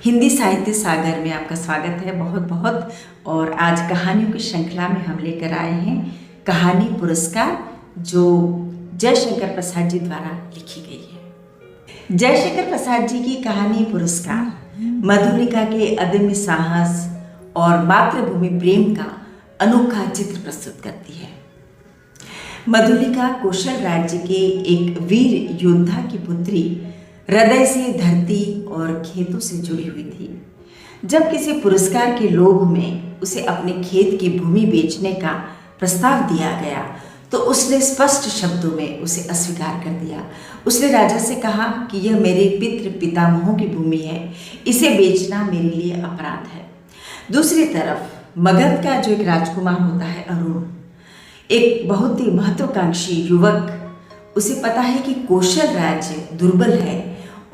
हिंदी साहित्य सागर में आपका स्वागत है बहुत बहुत। और आज कहानियों की श्रृंखला में हम लेकर आए हैं कहानी पुरस्कार, जो जयशंकर प्रसाद जी द्वारा लिखी गई है। जयशंकर प्रसाद जी की कहानी पुरस्कार मधुलिका के अदम्य साहस और मातृभूमि प्रेम का अनोखा चित्र प्रस्तुत करती है। मधुलिका कौशल राज्य के एक वीर योद्धा की पुत्री, हृदय से धरती और खेतों से जुड़ी हुई थी। जब किसी पुरस्कार के लोभ में उसे अपने खेत की भूमि बेचने का प्रस्ताव दिया गया तो उसने स्पष्ट शब्दों में उसे अस्वीकार कर दिया। उसने राजा से कहा कि यह मेरे पितामहों की भूमि है, इसे बेचना मेरे लिए अपराध है। दूसरी तरफ मगध का जो एक राजकुमार होता है अरुण, एक बहुत ही महत्वाकांक्षी युवक, उसे पता है कि कौशल राज्य दुर्बल है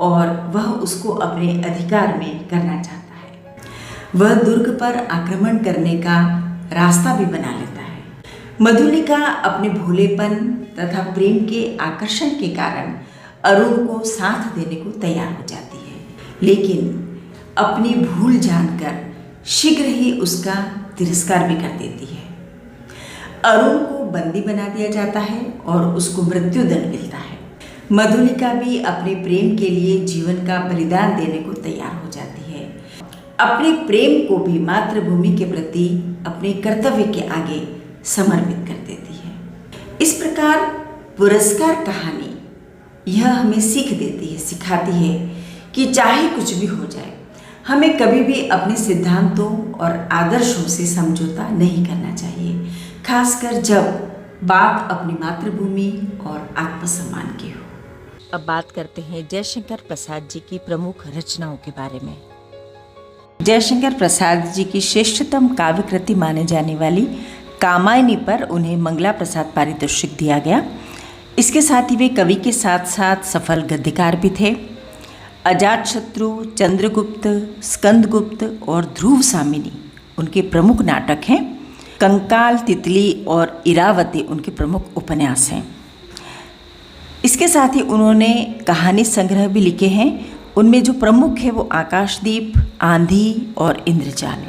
और वह उसको अपने अधिकार में करना चाहता है। वह दुर्ग पर आक्रमण करने का रास्ता भी बना लेता है। मधुलिका अपने भोलेपन तथा प्रेम के आकर्षण के कारण अरुण को साथ देने को तैयार हो जाती है, लेकिन अपनी भूल जानकर शीघ्र ही उसका तिरस्कार भी कर देती है। अरुण को बंदी बना दिया जाता है और उसको मृत्युदंड मिलता है। मधुलिका भी अपने प्रेम के लिए जीवन का बलिदान देने को तैयार हो जाती है। अपने प्रेम को भी मातृभूमि के प्रति अपने कर्तव्य के आगे समर्पित कर देती है। इस प्रकार पुरस्कार कहानी यह हमें सीख देती है, सिखाती है कि चाहे कुछ भी हो जाए, हमें कभी भी अपने सिद्धांतों और आदर्शों से समझौता नहीं करना चाहिए, खासकर जब बात अपनी मातृभूमि और आत्मसम्मान की हो। अब बात करते हैं जयशंकर प्रसाद जी की प्रमुख रचनाओं के बारे में। जयशंकर प्रसाद जी की श्रेष्ठतम काव्य कृति माने जाने वाली कामायनी पर उन्हें मंगला प्रसाद पारितोषिक दिया गया। इसके साथ ही वे कवि के साथ साथ सफल गद्यकार भी थे। अजातशत्रु, चंद्रगुप्त, स्कंदगुप्त और ध्रुव सामिनी उनके प्रमुख नाटक हैं। कंकाल, तितली और इरावती उनके प्रमुख उपन्यास हैं। इसके साथ ही उन्होंने कहानी संग्रह भी लिखे हैं। उनमें जो प्रमुख है वो आकाशदीप, आंधी और इंद्रजाल।